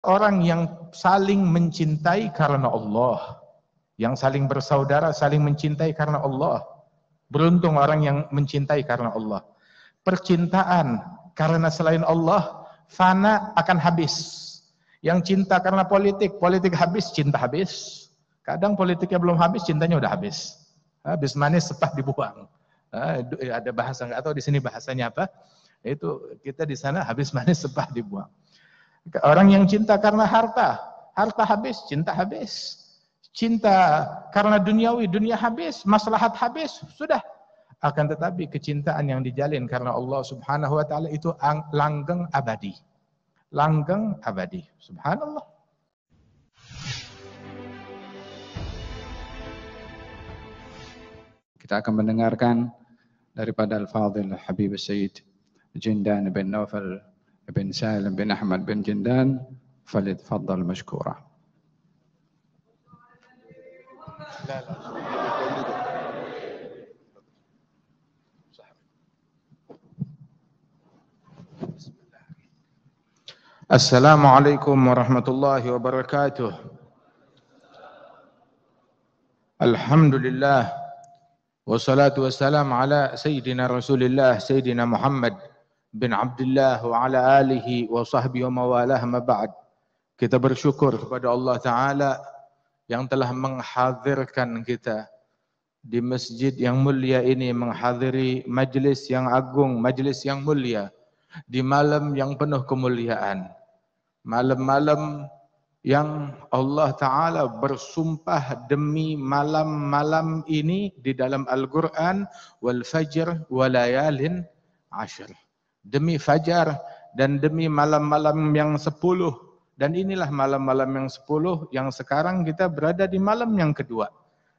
orang yang saling mencintai karena Allah, yang saling bersaudara, saling mencintai karena Allah. Beruntung orang yang mencintai karena Allah. Percintaan karena selain Allah fana, akan habis. Yang cinta karena politik, politik habis, cinta habis. Kadang politiknya belum habis, cintanya udah habis. Habis manis sepah dibuang. Ada bahasa, nggak tahu di sini bahasanya apa. Itu kita di sana habis manis sepah dibuang. Orang yang cinta karena harta, harta habis, cinta habis. Cinta karena duniawi, dunia habis, maslahat habis, sudah. Akan tetapi kecintaan yang dijalin karena Allah Subhanahu wa taala itu langgeng abadi. Langgeng abadi. Subhanallah. Kita akan mendengarkan daripada Al-Fadhil Habib Sayyid Jindan bin Naufal bin Salim bin Ahmad bin Jindan. Falyatafaddal mashkura. Assalamualaikum warahmatullahi wabarakatuh. Alhamdulillah. Wassalatu wassalamu ala Sayyidina Rasulillah, Sayyidina Muhammad bin Abdullah wa ala alihi wa sahbihi wa mawalah ma ba'd. Kita bersyukur kepada Allah Ta'ala yang telah menghadirkan kita di masjid yang mulia ini, menghadiri majlis yang agung, majlis yang mulia, di malam yang penuh kemuliaan. Malam-malam yang Allah Ta'ala bersumpah demi malam-malam ini di dalam Al-Quran, wal fajr walayalin ashar. Demi fajar dan demi malam-malam yang 10. Dan inilah malam-malam yang 10 yang sekarang kita berada di malam yang kedua.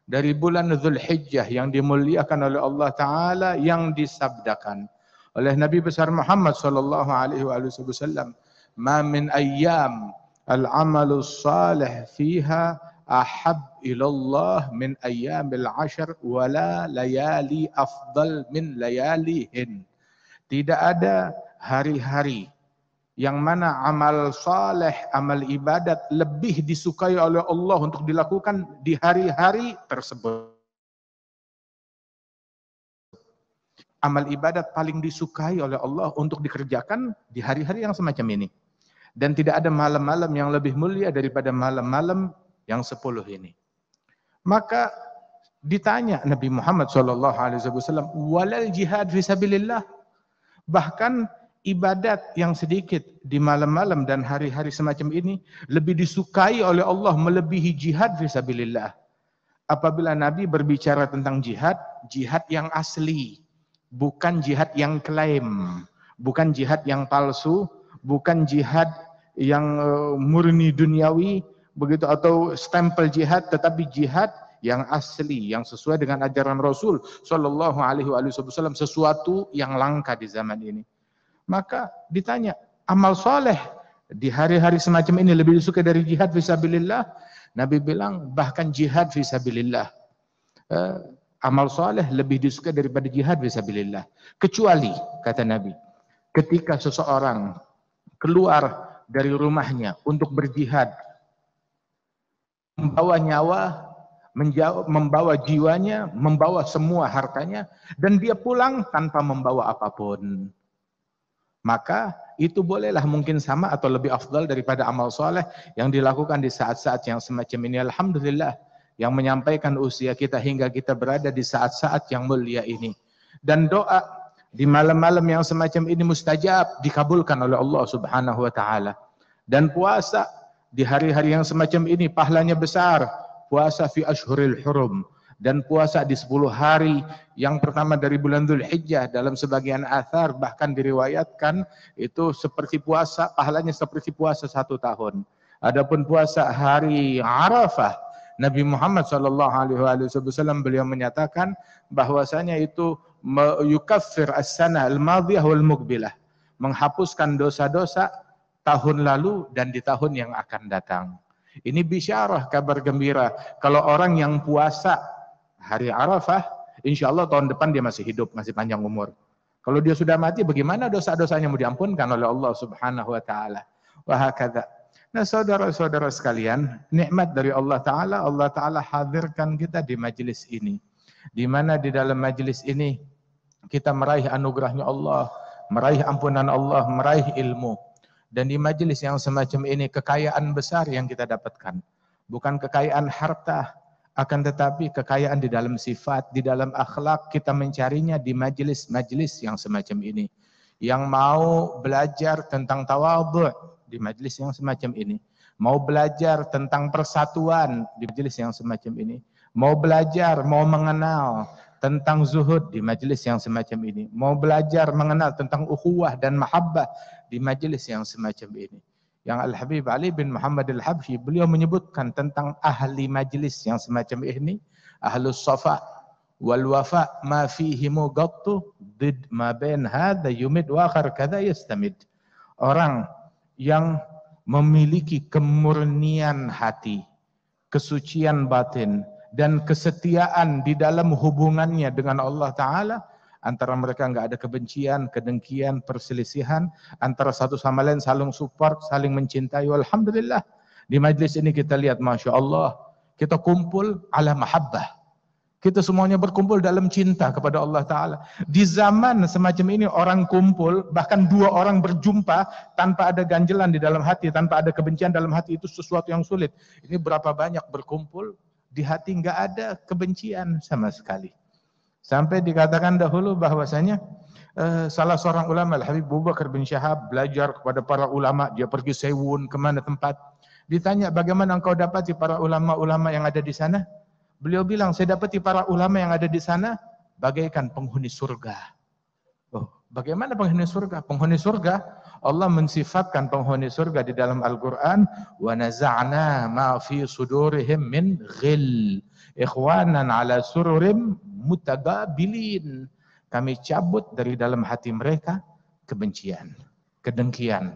Dari bulan Dzulhijjah yang dimuliakan oleh Allah Ta'ala, yang disabdakan oleh Nabi besar Muhammad sallallahu alaihi wasallam, "Ma min ayyam al-amalu salih fiha ahab ilallah min ayyamil ashar wala layali afdal min layalihin." Tidak ada hari-hari yang mana amal saleh, amal ibadat lebih disukai oleh Allah untuk dilakukan di hari-hari tersebut. Amal ibadat paling disukai oleh Allah untuk dikerjakan di hari-hari yang semacam ini. Dan tidak ada malam-malam yang lebih mulia daripada malam-malam yang 10 ini. Maka ditanya Nabi Muhammad SAW, walal jihad fisabilillah. Bahkan ibadat yang sedikit di malam-malam dan hari-hari semacam ini lebih disukai oleh Allah melebihi jihad fisabilillah. Apabila Nabi berbicara tentang jihad, jihad yang asli, bukan jihad yang klaim, bukan jihad yang palsu, bukan jihad yang murni duniawi begitu atau stempel jihad, tetapi jihad yang asli, yang sesuai dengan ajaran Rasul sallallahu alaihi wasallam, sesuatu yang langka di zaman ini. Maka ditanya, amal soleh di hari-hari semacam ini lebih disukai dari jihad fisabilillah? Nabi bilang bahkan jihad fisabilillah, amal soleh lebih disukai daripada jihad fisabilillah. Kecuali, kata Nabi, ketika seseorang keluar dari rumahnya untuk berjihad, membawa nyawa, membawa jiwanya, membawa semua hartanya, dan dia pulang tanpa membawa apapun, maka itu bolehlah mungkin sama atau lebih afdal daripada amal soleh yang dilakukan di saat-saat yang semacam ini. Alhamdulillah yang menyampaikan usia kita hingga kita berada di saat-saat yang mulia ini. Dan doa di malam-malam yang semacam ini mustajab, dikabulkan oleh Allah Subhanahu wa taala. Dan puasa di hari-hari yang semacam ini pahalanya besar. Puasa fi ashhuril hurum, dan puasa di 10 hari yang pertama dari bulan Dzulhijjah, dalam sebagian athar bahkan diriwayatkan itu seperti puasa, pahalanya seperti puasa 1 tahun. Adapun puasa hari Arafah, Nabi Muhammad SAW beliau menyatakan bahwasanya itu yukaffir as-sanah al-madhiyah wal muqbilah, menghapuskan dosa-dosa tahun lalu dan di tahun yang akan datang. Ini bisyarah, kabar gembira. Kalau orang yang puasa hari Arafah, insya Allah tahun depan dia masih hidup, masih panjang umur. Kalau dia sudah mati, bagaimana dosa-dosanya mau diampunkan oleh Allah Subhanahu wa taala? Wa hakadha. Nah, saudara-saudara sekalian, nikmat dari Allah Ta'ala hadirkan kita di majelis ini. Di mana di dalam majelis ini kita meraih anugerahnya Allah, meraih ampunan Allah, meraih ilmu. Dan di majelis yang semacam ini kekayaan besar yang kita dapatkan. Bukan kekayaan harta, akan tetapi kekayaan di dalam sifat, di dalam akhlak, kita mencarinya di majelis-majelis yang semacam ini. Yang mau belajar tentang tawadhu' di majelis yang semacam ini. Mau belajar tentang persatuan di majelis yang semacam ini. Mau belajar, mau mengenal tentang zuhud di majelis yang semacam ini. Mau belajar mengenal tentang ukhuwah dan mahabbah di majelis yang semacam ini. Yang Al-Habib Ali bin Muhammad Al-Habsyi, beliau menyebutkan tentang ahli majelis yang semacam ini. Ahlus safa wal wafa ma fihimu gattu did ma bain hadha yumid wa akhar kadha yastamid. Orang yang memiliki kemurnian hati, kesucian batin, dan kesetiaan di dalam hubungannya dengan Allah Ta'ala, antara mereka enggak ada kebencian, kedengkian, perselisihan, antara satu sama lain saling support, saling mencintai. Alhamdulillah, di majlis ini kita lihat, Masya Allah, kita kumpul ala mahabbah. Kita semuanya berkumpul dalam cinta kepada Allah Ta'ala. Di zaman semacam ini orang kumpul, bahkan dua orang berjumpa tanpa ada ganjelan di dalam hati, tanpa ada kebencian dalam hati, itu sesuatu yang sulit. Ini berapa banyak berkumpul, di hati enggak ada kebencian sama sekali. Sampai dikatakan dahulu bahwasanya salah seorang ulama, Al-Habib Abu Bakar bin Syahab, belajar kepada para ulama, dia pergi Sewun, kemana tempat. Ditanya, bagaimana engkau dapati para ulama-ulama yang ada di sana? Beliau bilang, saya dapati para ulama yang ada di sana bagaikan penghuni surga. Oh, bagaimana penghuni surga? Penghuni surga, Allah mensifatkan penghuni surga di dalam Al-Quran, wa naza'na ma fi sudurihim min ghil ikhwanan ala sururim mutagabilin. Kami cabut dari dalam hati mereka kebencian, kedengkian,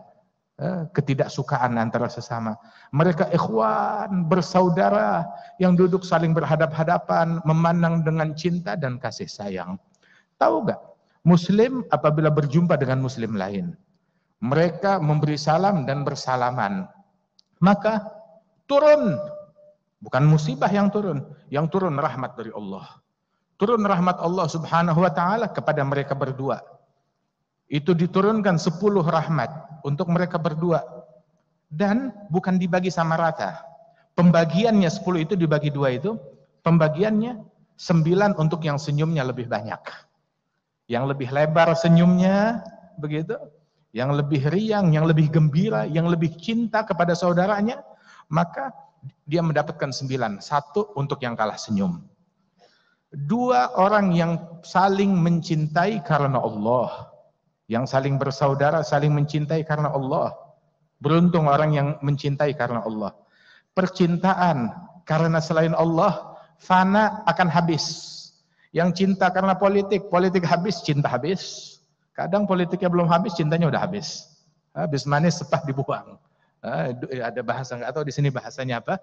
ketidaksukaan antara sesama. Mereka ikhwan, bersaudara yang duduk saling berhadap-hadapan, memandang dengan cinta dan kasih sayang. Tahu gak? Muslim apabila berjumpa dengan muslim lain, mereka memberi salam dan bersalaman, maka turun, bukan musibah yang turun rahmat dari Allah. Turun rahmat Allah Subhanahu wa Ta'ala kepada mereka berdua. Itu diturunkan 10 rahmat untuk mereka berdua. Dan bukan dibagi sama rata. Pembagiannya 10 itu dibagi 2 itu, pembagiannya 9 untuk yang senyumnya lebih banyak. Yang lebih lebar senyumnya, begitu. Yang lebih riang, yang lebih gembira, yang lebih cinta kepada saudaranya, maka dia mendapatkan 9. 1 untuk yang kalah senyum. 2 orang yang saling mencintai karena Allah. Yang saling bersaudara, saling mencintai karena Allah. Beruntung orang yang mencintai karena Allah. Percintaan karena selain Allah, fana akan habis. Yang cinta karena politik, politik habis, cinta habis. Kadang politiknya belum habis, cintanya udah habis. Habis manis sepah dibuang. Ada bahasa, nggak tahu di sini bahasanya apa.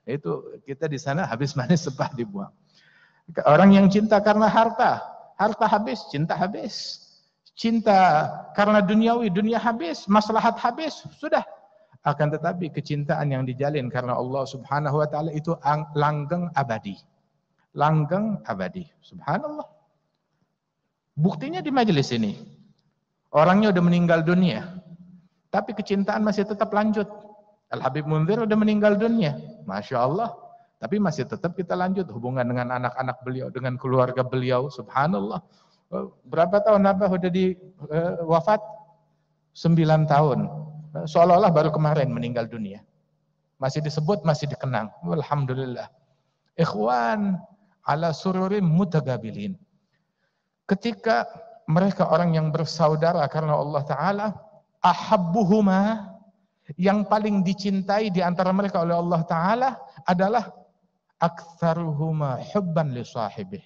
Itu kita di sana habis manis sepah dibuang. Orang yang cinta karena harta, harta habis, cinta habis. Cinta karena duniawi, dunia habis, maslahat habis, sudah. Akan tetapi kecintaan yang dijalin karena Allah Subhanahu wa Ta'ala itu langgeng abadi. Langgeng abadi. Subhanallah. Buktinya di majelis ini. Orangnya udah meninggal dunia, tapi kecintaan masih tetap lanjut. Al-Habib Munzir udah meninggal dunia, Masya Allah. Tapi masih tetap kita lanjut hubungan dengan anak-anak beliau, dengan keluarga beliau. Subhanallah. Berapa tahun Abah udah wafat? 9 tahun. Seolah-olah baru kemarin meninggal dunia. Masih disebut, masih dikenang. Alhamdulillah. Ikhwan ala sururim mutagabilin. Ketika mereka orang yang bersaudara karena Allah Ta'ala, ahabbuhuma, yang paling dicintai di antara mereka oleh Allah Ta'ala adalah aktsaruhuma hubban li sahibih.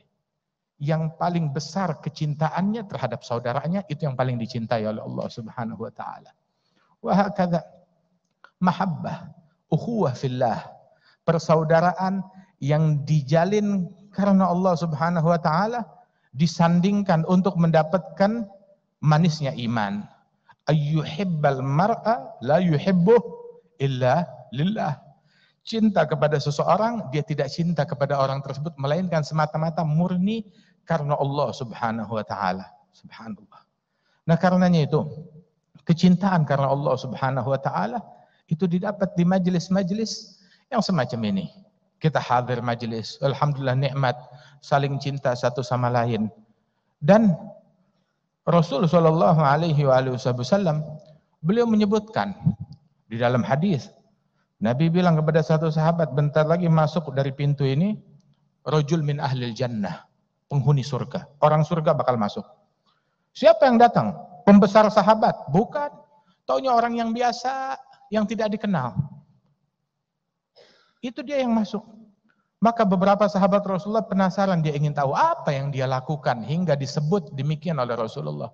Yang paling besar kecintaannya terhadap saudaranya, itu yang paling dicintai oleh Allah Subhanahu wa Ta'ala. Wa hakadha mahabbah, ukhuwah fillah, persaudaraan yang dijalin karena Allah Subhanahu wa Ta'ala, disandingkan untuk mendapatkan manisnya iman. Ayyuhibbal mar'a la yuhibbuh illa lillah. Cinta kepada seseorang, dia tidak cinta kepada orang tersebut, melainkan semata-mata murni karena Allah subhanahu wa ta'ala. Subhanallah. Nah karenanya itu, kecintaan karena Allah subhanahu wa ta'ala, itu didapat di majelis-majelis yang semacam ini. Kita hadir majelis, alhamdulillah nikmat, saling cinta satu sama lain. Dan Rasul sallallahu alaihi wasallam beliau menyebutkan di dalam hadis, Nabi bilang kepada satu sahabat, bentar lagi masuk dari pintu ini rajul min ahlil jannah, penghuni surga. Orang surga bakal masuk. Siapa yang datang? Pembesar sahabat? Bukan. Taunya orang yang biasa, yang tidak dikenal. Itu dia yang masuk. Maka beberapa sahabat Rasulullah penasaran, dia ingin tahu apa yang dia lakukan hingga disebut demikian oleh Rasulullah.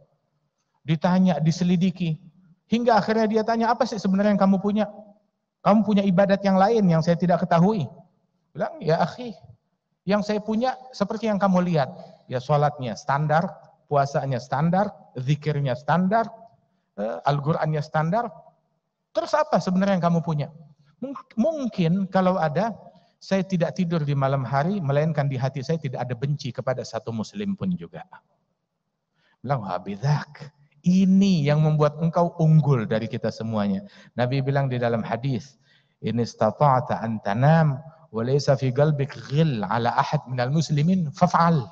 Ditanya, diselidiki, hingga akhirnya dia tanya, apa sih sebenarnya yang kamu punya? Kamu punya ibadat yang lain yang saya tidak ketahui. Bilang, ya akhi, yang saya punya seperti yang kamu lihat. Ya sholatnya standar, puasanya standar, zikirnya standar, Al-Qur'annya standar. Terus apa sebenarnya yang kamu punya? Mungkin kalau ada, saya tidak tidur di malam hari, melainkan di hati saya tidak ada benci kepada satu muslim pun juga. Bilang, wabidzak. Ini yang membuat engkau unggul dari kita semuanya. Nabi bilang di dalam hadis, in istata'ta an tanam wa laysa fi qalbik ghil ala ahad minal muslimin faf'al.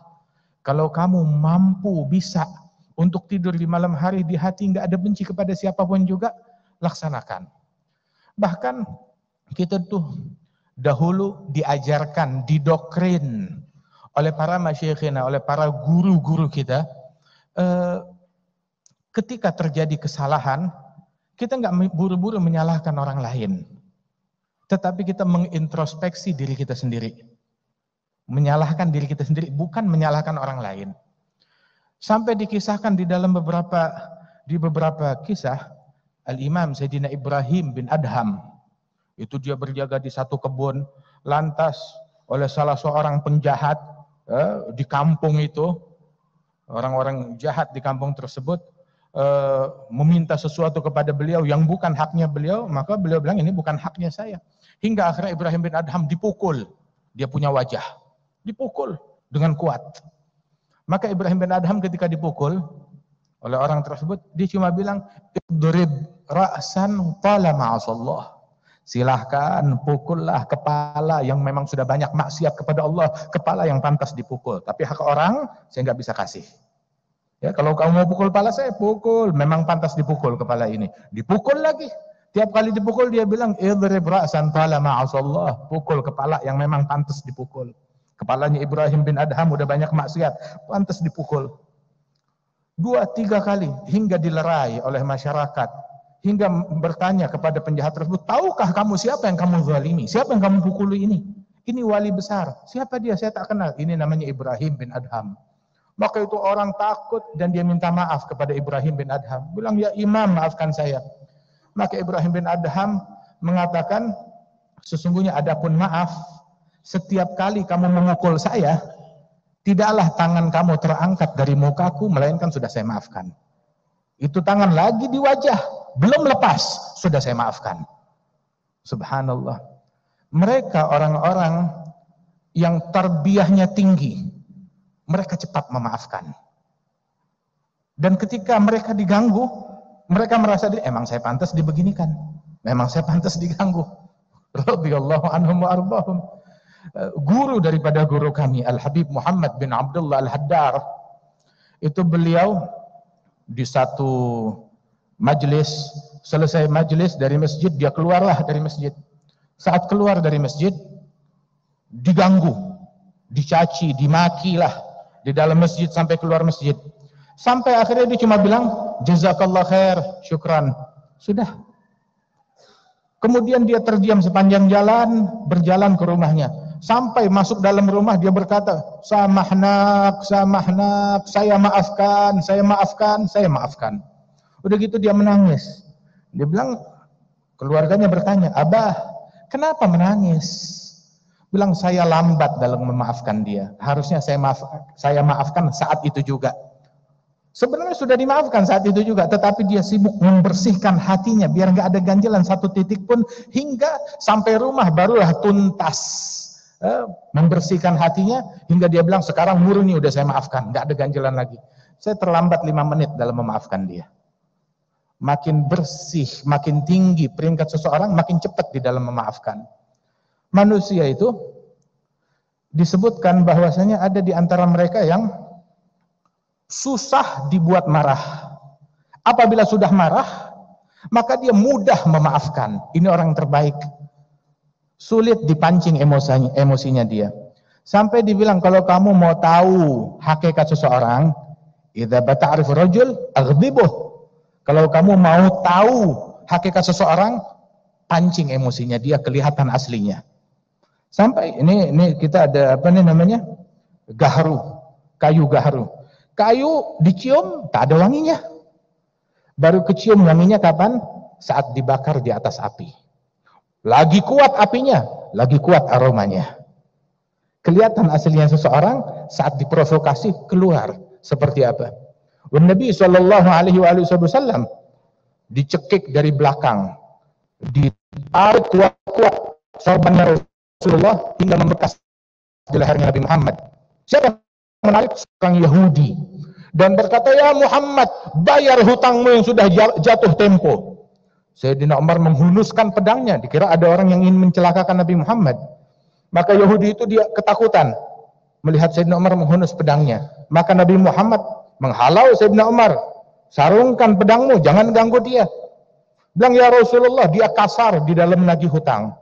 Kalau kamu mampu bisa untuk tidur di malam hari, di hati enggak ada benci kepada siapapun juga, laksanakan. Bahkan kita tuh dahulu diajarkan, didoktrin oleh para masyayikhina, oleh para guru-guru kita, ketika terjadi kesalahan, kita enggak buru-buru menyalahkan orang lain. Tetapi kita mengintrospeksi diri kita sendiri. Menyalahkan diri kita sendiri, bukan menyalahkan orang lain. Sampai dikisahkan di dalam beberapa kisah, Al-Imam Sayyidina Ibrahim bin Adham, itu dia berjaga di satu kebun, lantas oleh salah seorang penjahat di kampung itu, orang-orang jahat di kampung tersebut, meminta sesuatu kepada beliau yang bukan haknya beliau, maka beliau bilang ini bukan haknya saya. Hingga akhirnya Ibrahim bin Adham dipukul, dia punya wajah, dipukul dengan kuat. Maka Ibrahim bin Adham ketika dipukul oleh orang tersebut, dia cuma bilang, idrib ra'san tala ma'asallah. Silahkan pukullah kepala yang memang sudah banyak maksiat kepada Allah, kepala yang pantas dipukul. Tapi hak orang saya nggak bisa kasih. Ya, kalau kamu mau pukul kepala saya, pukul. Memang pantas dipukul kepala ini. Dipukul lagi. Tiap kali dipukul dia bilang, idrib ra'san tala ma'asallah. Pukul kepala yang memang pantas dipukul. Kepalanya Ibrahim bin Adham udah banyak maksiat, pantas dipukul. 2-3 kali hingga dilerai oleh masyarakat. Hingga bertanya kepada penjahat tersebut, tahukah kamu siapa yang kamu zalimi? Siapa yang kamu pukuli ini? Ini wali besar. Siapa dia? Saya tak kenal. Ini namanya Ibrahim bin Adham. Maka itu orang takut dan dia minta maaf kepada Ibrahim bin Adham. Bilang, ya imam, maafkan saya. Maka Ibrahim bin Adham mengatakan, sesungguhnya adapun maaf, setiap kali kamu memukul saya, tidaklah tangan kamu terangkat dari mukaku, melainkan sudah saya maafkan. Itu tangan lagi di wajah, belum lepas, sudah saya maafkan. Subhanallah. Mereka orang-orang yang tarbiyahnya tinggi, mereka cepat memaafkan. Dan ketika mereka diganggu, mereka merasa, emang saya pantas dibeginikan, memang saya pantas diganggu. Radhiyallahu anhum wa arbahum. Guru daripada guru kami, Al-Habib Muhammad bin Abdullah Al-Haddar, itu beliau di satu majlis, selesai majlis dari masjid, dia keluarlah dari masjid. Saat keluar dari masjid, diganggu, dicaci, dimakilah di dalam masjid sampai keluar masjid. Sampai akhirnya dia cuma bilang, jazakallah khair, syukran. Sudah. Kemudian dia terdiam sepanjang jalan, berjalan ke rumahnya. Sampai masuk dalam rumah dia berkata, samahnak, samahnak, saya maafkan, saya maafkan, saya maafkan. Udah gitu dia menangis. Dia bilang, keluarganya bertanya, Abah, kenapa menangis? Bilang, saya lambat dalam memaafkan dia. Harusnya saya maafkan saat itu juga. Sebenarnya sudah dimaafkan saat itu juga, tetapi dia sibuk membersihkan hatinya biar nggak ada ganjalan satu titik pun, hingga sampai rumah barulah tuntas membersihkan hatinya, hingga dia bilang sekarang murni udah saya maafkan, nggak ada ganjalan lagi. Saya terlambat 5 menit dalam memaafkan dia. Makin bersih, makin tinggi peringkat seseorang, makin cepat di dalam memaafkan. Manusia itu disebutkan bahwasanya ada di antara mereka yang susah dibuat marah. Apabila sudah marah, maka dia mudah memaafkan. Ini orang terbaik. Sulit dipancing emosinya dia. Sampai dibilang kalau kamu mau tahu hakikat seseorang, idza bata'rif rajul aghdibuh. Kalau kamu mau tahu hakikat seseorang, pancing emosinya dia, kelihatan aslinya. Sampai ini kita ada apa nih namanya? Gahru, kayu gahru. Kayu dicium tak ada wanginya. Baru kecium wanginya kapan? Saat dibakar di atas api. Lagi kuat apinya, lagi kuat aromanya. Kelihatan aslinya seseorang saat diprovokasi keluar seperti apa. Nabi SAW dicekik dari belakang, ditarik kuat-kuat sorbannya Rasulullah hingga membekas di lehernya Nabi Muhammad. Siapa menarik? Seorang Yahudi, dan berkata, ya Muhammad, bayar hutangmu yang sudah jatuh tempo. Sayyidina Umar menghunuskan pedangnya, dikira ada orang yang ingin mencelakakan Nabi Muhammad. Maka Yahudi itu dia ketakutan melihat Sayyidina Umar menghunus pedangnya. Maka Nabi Muhammad menghalau Sayyidina Umar, sarungkan pedangmu, jangan ganggu dia. Bilang, ya Rasulullah, dia kasar di dalam menagih hutang.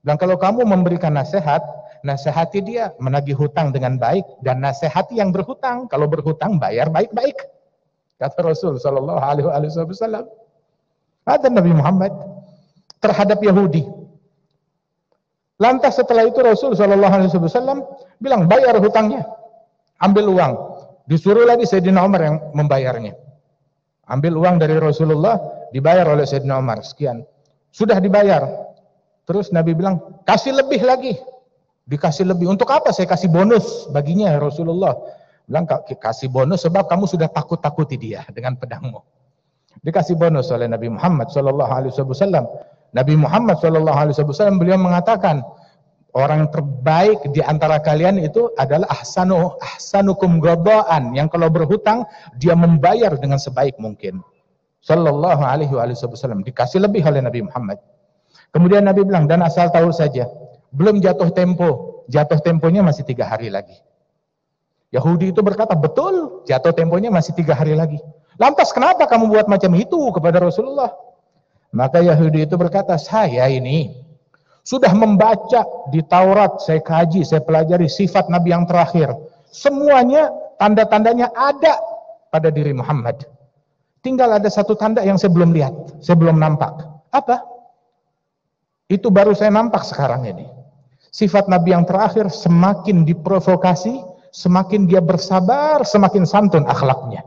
Bilang, kalau kamu memberikan nasihat, nasihati dia menagih hutang dengan baik, dan nasihati yang berhutang, kalau berhutang bayar baik-baik. Kata Rasul sallallahu alaihi wasallam. Ada Nabi Muhammad terhadap Yahudi. Lantas setelah itu Rasul sallallahu alaihi wasallam bilang, bayar hutangnya, ambil uang. Disuruh lagi Sayyidina Umar yang membayarnya. Ambil uang dari Rasulullah, dibayar oleh Sayyidina Umar sekian. Sudah dibayar. Terus Nabi bilang, kasih lebih lagi. Dikasih lebih. Untuk apa saya kasih bonus baginya ya Rasulullah? Bilang, kasih bonus sebab kamu sudah takut-takuti dia dengan pedangmu. Dikasih bonus oleh Nabi Muhammad SAW. Nabi Muhammad SAW beliau mengatakan, orang terbaik di antara kalian itu adalah ahsanukum qadaan, yang kalau berhutang dia membayar dengan sebaik mungkin. Sallallahu alaihi wasallam. Dikasih lebih oleh Nabi Muhammad. Kemudian Nabi bilang, dan asal tahu saja, belum jatuh tempo, jatuh temponya masih 3 hari lagi. Yahudi itu berkata, betul, jatuh temponya masih 3 hari lagi. Lantas kenapa kamu buat macam itu kepada Rasulullah? Maka Yahudi itu berkata, saya ini sudah membaca di Taurat, saya kaji, saya pelajari sifat Nabi yang terakhir. Semuanya tanda-tandanya ada pada diri Muhammad. Tinggal ada satu tanda yang saya belum lihat, saya belum nampak. Apa? Itu baru saya nampak sekarang ini. Sifat Nabi yang terakhir semakin diprovokasi, semakin dia bersabar, semakin santun akhlaknya.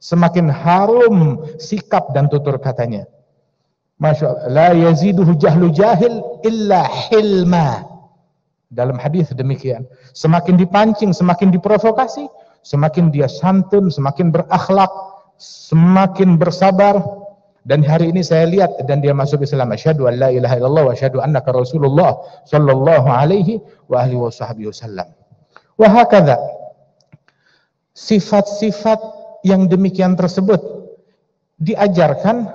Semakin harum sikap dan tutur katanya. Masya Allah, la yaziduhu jahlu jahil illa hilma. Dalam hadis demikian. Semakin dipancing, semakin diprovokasi, semakin dia santun, semakin berakhlak, semakin bersabar. Dan hari ini saya lihat dan dia masuk Islam. Asyhadu an la ilaha illallah wa asyhadu annaka Rasulullah sallallahu alaihi wa alihi wasallam. Wa hakadha. Sifat-sifat yang demikian tersebut diajarkan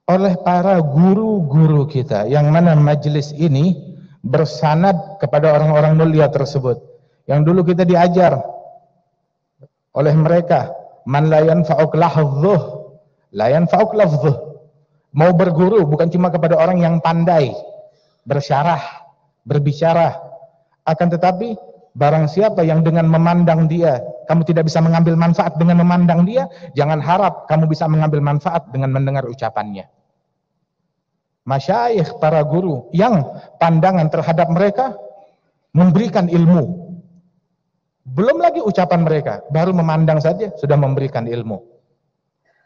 oleh para guru-guru kita, yang mana majelis ini bersanad kepada orang-orang mulia tersebut. Yang dulu kita diajar oleh mereka, man la yanfa'uk lahdhuh la yanfa'uk lafdhuh. Mau berguru bukan cuma kepada orang yang pandai bersyarah, berbicara, akan tetapi barang siapa yang dengan memandang dia kamu tidak bisa mengambil manfaat dengan memandang dia, jangan harap kamu bisa mengambil manfaat dengan mendengar ucapannya. Masyayikh, para guru yang pandangan terhadap mereka memberikan ilmu, belum lagi ucapan mereka, baru memandang saja sudah memberikan ilmu.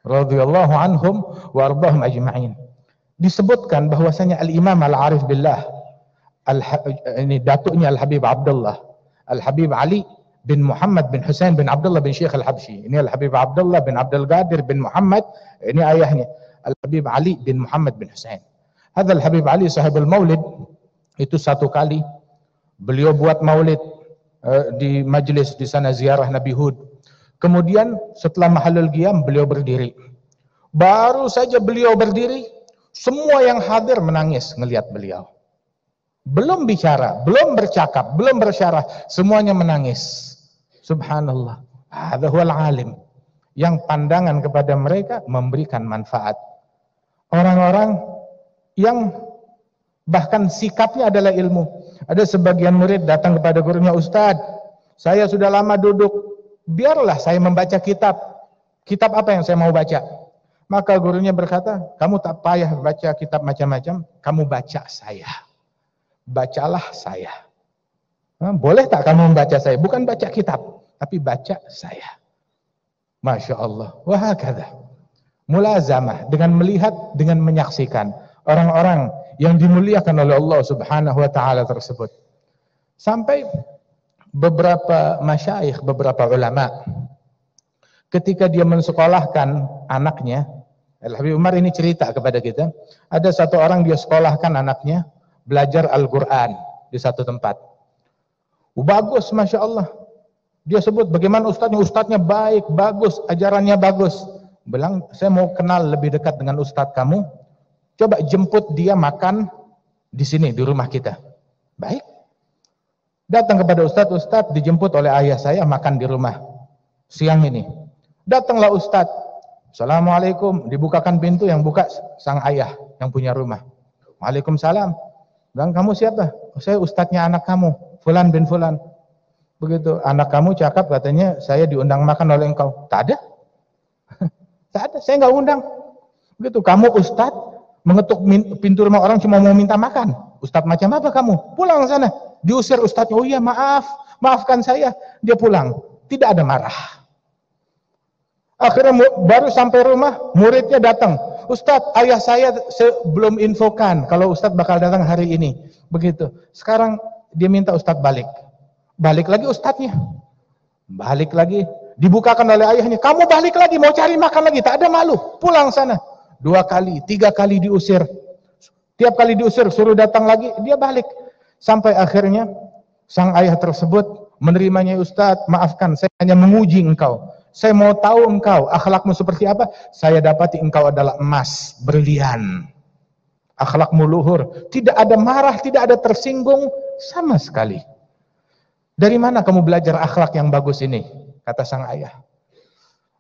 Radhiyallahu anhum wa ardahum ajma'in. Disebutkan bahwasanya Al-Imam Al-Arif Billah, ini datuknya Al-Habib Abdullah, Al-Habib Ali bin Muhammad bin Husain bin Abdullah bin Syekh Al-Habsyi. Ini Al-Habib Abdullah bin Abdul Qadir bin Muhammad, ini ayahnya. Al-Habib Ali bin Muhammad bin Husain. Hadha Al-Habib Ali sahibul maulid, itu satu kali beliau buat maulid di majlis di sana ziarah Nabi Hud. Kemudian setelah mahalul qiyam beliau berdiri. Baru saja beliau berdiri, semua yang hadir menangis ngelihat beliau. Belum bicara, belum bercakap, belum bersyarah, semuanya menangis. Subhanallah. Hadza huwal alim. Yang pandangan kepada mereka memberikan manfaat. Orang-orang yang bahkan sikapnya adalah ilmu. Ada sebagian murid datang kepada gurunya, Ustadz, saya sudah lama duduk, biarlah saya membaca kitab. Kitab apa yang saya mau baca? Maka gurunya berkata, kamu tak payah baca kitab macam-macam, kamu baca saya. Bacalah saya. Boleh tak kamu membaca saya? Bukan baca kitab, tapi baca saya. Masya Allah. Wahakadha. Mulazamah, dengan melihat, dengan menyaksikan orang-orang yang dimuliakan oleh Allah Subhanahu wa taala tersebut. Sampai beberapa masyayikh, beberapa ulama, ketika dia mensekolahkan anaknya, Al-Habib Umar ini cerita kepada kita, ada satu orang dia sekolahkan anaknya belajar Al-Quran di satu tempat. Bagus, Masya Allah. Dia sebut bagaimana ustadznya baik, bagus, ajarannya bagus. Bilang, saya mau kenal lebih dekat dengan ustadz kamu, coba jemput dia makan di sini, di rumah kita. Baik. Datang kepada ustadz dijemput oleh ayah saya makan di rumah siang ini. Datanglah ustadz, Assalamualaikum, dibukakan pintu, yang buka sang ayah yang punya rumah. Waalaikumsalam. Bilang, kamu siapa? Oh, saya ustadznya anak kamu, Fulan bin Fulan. Begitu, anak kamu cakap katanya saya diundang makan oleh engkau. Tak ada. Tak ada, saya nggak undang. Begitu, kamu ustadz mengetuk pintu rumah orang cuma mau minta makan. Ustadz macam apa kamu? Pulang sana. Diusir ustadznya, oh iya maafkan saya. Dia pulang, tidak ada marah. Akhirnya baru sampai rumah, muridnya datang. Ustadz, ayah saya belum infokan kalau Ustadz bakal datang hari ini. Begitu. Sekarang dia minta Ustadz balik. Balik lagi Ustadznya. Balik lagi. Dibukakan oleh ayahnya. Kamu balik lagi, mau cari makan lagi. Tak ada malu. Pulang sana. 2 kali, 3 kali diusir. Tiap kali diusir, suruh datang lagi. Dia balik. Sampai akhirnya, sang ayah tersebut menerimanya, Ustadz, maafkan, saya hanya menguji engkau. Saya mau tahu engkau, akhlakmu seperti apa. Saya dapati engkau adalah emas, berlian. Akhlakmu luhur. Tidak ada marah, tidak ada tersinggung, sama sekali. Dari mana kamu belajar akhlak yang bagus ini? Kata sang ayah.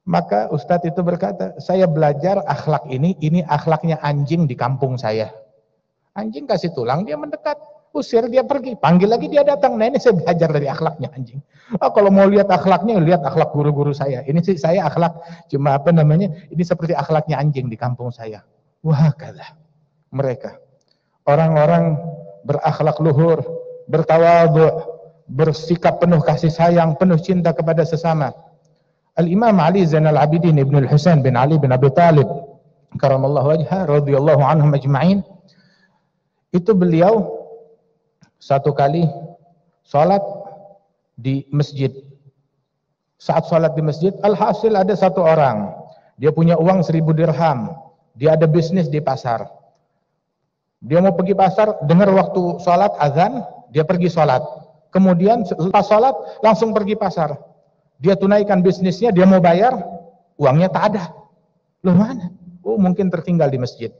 Maka Ustadz itu berkata, saya belajar akhlak ini akhlaknya anjing di kampung saya. Anjing kasih tulang, dia mendekat. Usir, dia pergi. Panggil lagi, dia datang. Nah, ini saya belajar dari akhlaknya anjing. Oh, kalau mau lihat akhlaknya, lihat akhlak guru-guru saya. Ini sih saya akhlak, cuma apa namanya, ini seperti akhlaknya anjing di kampung saya. Wah, kata mereka. Orang-orang berakhlak luhur, bertawadhu, bersikap penuh kasih sayang, penuh cinta kepada sesama. Al-Imam Ali Zainal Abidin Ibn Al-Husain bin Ali bin Abi Talib karamallahu wajhah radhiyallahu anhum ajma'in, itu beliau satu kali sholat di masjid. Saat sholat di masjid, alhasil ada satu orang, dia punya uang 1000 dirham, dia ada bisnis di pasar. Dia mau pergi pasar, dengar waktu sholat azan, dia pergi sholat. Kemudian setelah sholat langsung pergi pasar. Dia tunaikan bisnisnya, dia mau bayar, uangnya tak ada. Loh, mana? Oh, mungkin tertinggal di masjid.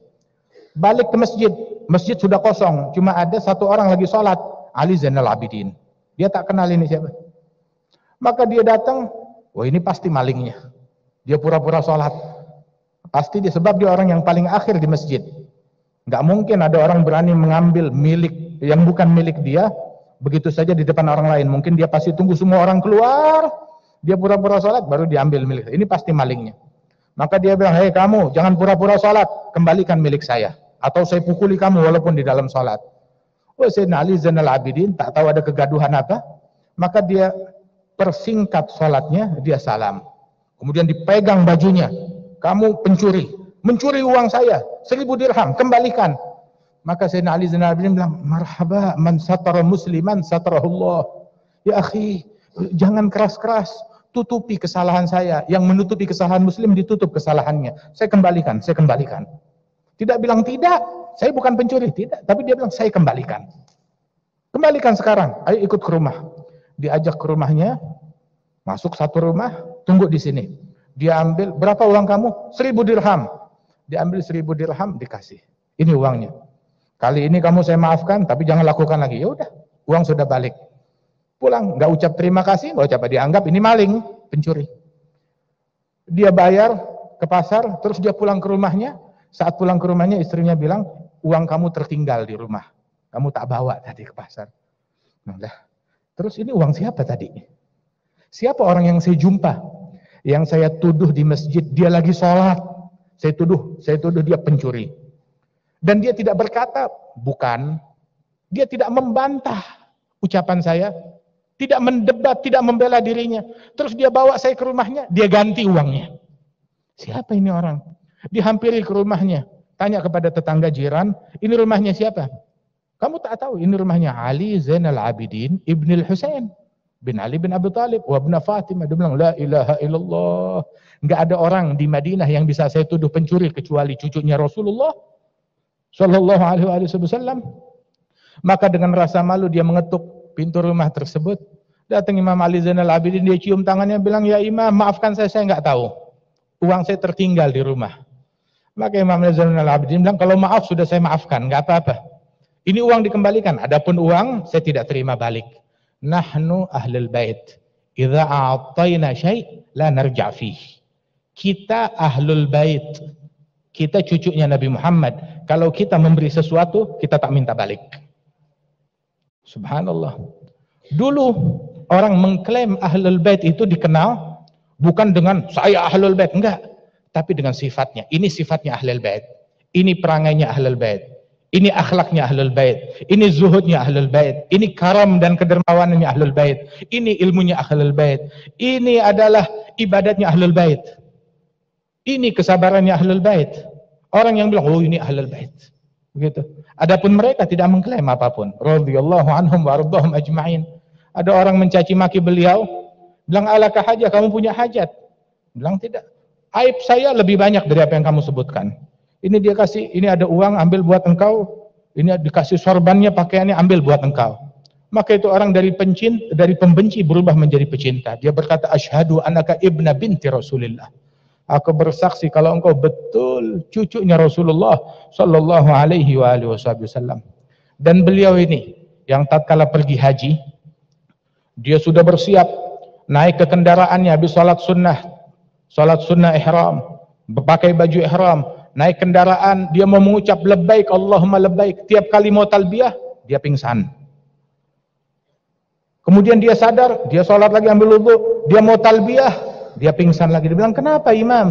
Balik ke masjid, masjid sudah kosong, cuma ada satu orang lagi sholat, Ali Zainal Abidin. Dia tak kenal ini siapa. Maka dia datang, wah ini pasti malingnya. Dia pura-pura sholat. Pasti dia, sebab dia orang yang paling akhir di masjid. Nggak mungkin ada orang berani mengambil milik yang bukan milik dia, begitu saja di depan orang lain. Mungkin dia pasti tunggu semua orang keluar, dia pura-pura sholat, baru diambil milik. Ini pasti malingnya. Maka dia bilang, hei kamu, jangan pura-pura sholat, kembalikan milik saya. Atau saya pukuli kamu walaupun di dalam sholat. Oh, Sayyidina Ali Zainal Abidin, tak tahu ada kegaduhan apa. Maka dia persingkat sholatnya, dia salam. Kemudian dipegang bajunya. Kamu pencuri, mencuri uang saya, 1000 dirham, kembalikan. Maka Sayyidina Ali Zainal Abidin bilang, marhaba, man satara musliman satarahullah. Ya akhi, Jangan keras-keras, tutupi kesalahan saya. Yang menutupi kesalahan muslim ditutup kesalahannya. Saya kembalikan. Tidak bilang tidak, saya bukan pencuri, tidak. Tapi dia bilang saya kembalikan. Kembalikan sekarang, ayo ikut ke rumah. Diajak ke rumahnya, masuk satu rumah, tunggu di sini. Dia ambil, berapa uang kamu? 1.000 dirham. Dia ambil 1.000 dirham, dikasih. Ini uangnya. Kali ini kamu saya maafkan, tapi jangan lakukan lagi. Ya udah, uang sudah balik. Pulang, nggak ucap terima kasih, nggak ucap, dianggap ini maling, pencuri. Dia bayar ke pasar, terus dia pulang ke rumahnya. Saat pulang ke rumahnya, istrinya bilang, uang kamu tertinggal di rumah. Kamu tak bawa tadi ke pasar. Nah, terus ini uang siapa tadi? Siapa orang yang saya jumpa? Yang saya tuduh di masjid, dia lagi sholat. Saya tuduh dia pencuri. Dan dia tidak berkata, bukan. Dia tidak membantah ucapan saya. Tidak mendebat, tidak membela dirinya. Terus dia bawa saya ke rumahnya, dia ganti uangnya. Siapa ini orang? Dihampiri ke rumahnya. Tanya kepada tetangga jiran, ini rumahnya siapa? Kamu tak tahu, ini rumahnya Ali Zainal Abidin Ibn Husain bin Ali bin Abi Talib wa ibn Fatimah. Dia bilang, la ilaha illallah. Enggak ada orang di Madinah yang bisa saya tuduh pencuri kecuali cucunya Rasulullah sallallahu alaihi wasallam. Maka dengan rasa malu dia mengetuk pintu rumah tersebut. Datang Imam Ali Zainal Abidin, dia cium tangannya bilang, ya Imam, maafkan saya enggak tahu. Uang saya tertinggal di rumah. Maka Imam Ali Zainal Abidin bilang, kalau maaf sudah saya maafkan, enggak apa-apa. Ini uang dikembalikan, adapun uang saya tidak terima balik. Nahnu ahlul bait. Idza a'tayna syai' la narja' fih. Kita ahlul bait. Kita cucunya Nabi Muhammad. Kalau kita memberi sesuatu, kita tak minta balik. Subhanallah. Dulu orang mengklaim ahlul bait itu dikenal bukan dengan saya ahlul bait, enggak, tapi dengan sifatnya. Ini sifatnya ahlul bait. Ini perangainya ahlul bait. Ini akhlaknya ahlul bait. Ini zuhudnya ahlul bait. Ini karam dan kedermawanannya ahlul bait. Ini ilmunya ahlul bait. Ini adalah ibadatnya ahlul bait. Ini kesabarannya ahlul bait. Orang yang bilang, oh ini ahlul bait. Begitu. Adapun mereka tidak mengklaim apapun. Radhiyallahu anhum wa ardhahum ajma'in. Ada orang mencaci maki beliau, bilang, alaka hajat, kamu punya hajat? Bilang tidak. Aib saya lebih banyak dari apa yang kamu sebutkan. Ini dia kasih, ini ada uang, ambil buat engkau. Ini dikasih sorbannya, pakaiannya, ambil buat engkau. Maka itu orang dari pembenci berubah menjadi pecinta. Dia berkata, asyhadu annaka ibna binti Rasulillah. Aku bersaksi kalau engkau betul cucunya Rasulullah sallallahu alaihi wasallam. Dan beliau ini yang tatkala pergi haji, dia sudah bersiap naik ke kendaraannya habis salat sunnah ihram, berpakai baju ihram. Naik kendaraan, dia mau mengucap labbaik Allahumma labbaik. Tiap kali mau talbiyah, dia pingsan. Kemudian dia sadar, dia sholat lagi ambil wudu, dia mau talbiyah, dia pingsan lagi. Dia bilang, kenapa Imam?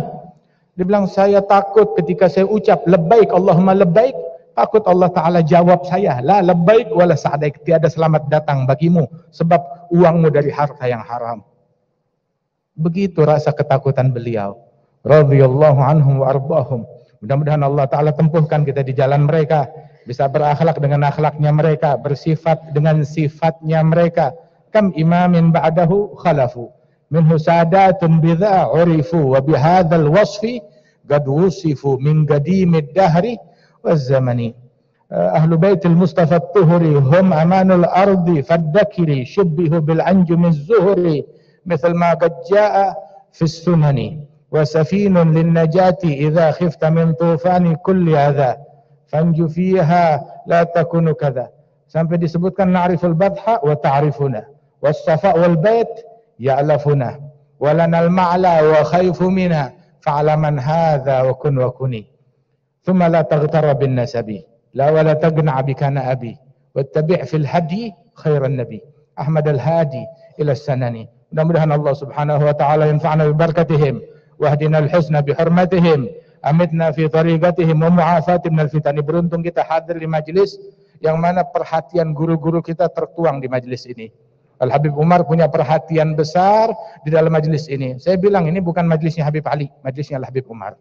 Dia bilang, saya takut ketika saya ucap labbaik Allahumma labbaik, takut Allah Ta'ala jawab saya, la labbaik wala sa'daik, tiada selamat datang bagimu, sebab uangmu dari harta yang haram. Begitu rasa ketakutan beliau. Radhiyallahu anhum wa ardhahum. Mudah-mudahan Allah Ta'ala tempuhkan kita di jalan mereka, bisa berakhlak dengan akhlaknya mereka, bersifat dengan sifatnya mereka. Kam imamin ba'dahu khalafu minhu sadatun bidha urifu wa bihadzal wasfi qad wusifu min qadimid dahri waz zamani. Ahlu baitil Mustafa at-Tuhri hum amanul ardi faddakiri shubbihu bil anjumiz zuhri mithal ma qad jaa fis sunani. وسفين للنجاة إذا خفت من طوفان كل أذى فانجو فيها لا تكون كذا. Sampai disebutkan na'riful badha wa ta'rifuna was-safa wal bait ya'lafuna wa lanal ma'la wa khayfu mina fa'ala man hadha wa kun wa kuni thumma la taghtara bin nasabi la wa la tagna bikana abi wattabi' fil hadi khairan nabi Ahmad al-Hadi ila sanani. Mudah-mudahan Allah Subhanahu wa ta'ala yanfa'na bi barakatihim wahdina al-husna bihurmatihim amitna fi tariqatihim wa mu'afati minal fitani. Beruntung kita hadir di majlis yang mana perhatian guru-guru kita tertuang di majlis ini. Al-Habib Umar punya perhatian besar di dalam majlis ini. Saya bilang ini bukan majlisnya Habib Ali, majlisnya Al-Habib Umar.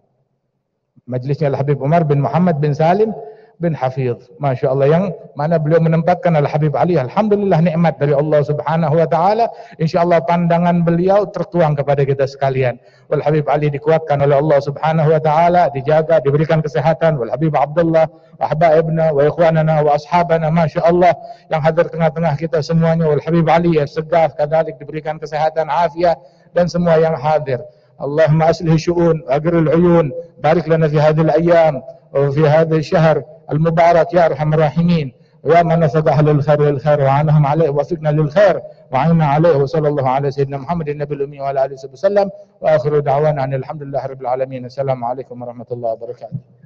Majlisnya Al-Habib Umar bin Muhammad bin Salim bin Hafidh, Masya Allah, yang mana beliau menempatkan Al-Habib Ali. Alhamdulillah, nikmat dari Allah Subhanahu wa Ta'ala. Insya Allah pandangan beliau tertuang kepada kita sekalian. Wal Habib Ali dikuatkan oleh Allah Subhanahu wa Ta'ala, dijaga, diberikan kesehatan. Wal Habib Abdullah wa ahba'ibna wa ikhwanana wa ashabana, Masya Allah, yang hadir tengah-tengah kita semuanya. Wal Habib Ali Segaf kadalik diberikan kesehatan, afiat, dan semua yang hadir. Allahumma aslih syu'un, agril uyun, barik lana fi hadhil ayyam wa fi hadhil syahr المبارك يا أرحم الراحمين، ويا من نفذ أهل الخير للخير وعنهم عليه وفقنا للخير وعنا عليه، وصلى الله على سيدنا محمد النبي الأمي وعلى آله وسلم، وآخر دعوانا أن الحمد لله رب العالمين. السلام عليكم ورحمة الله وبركاته.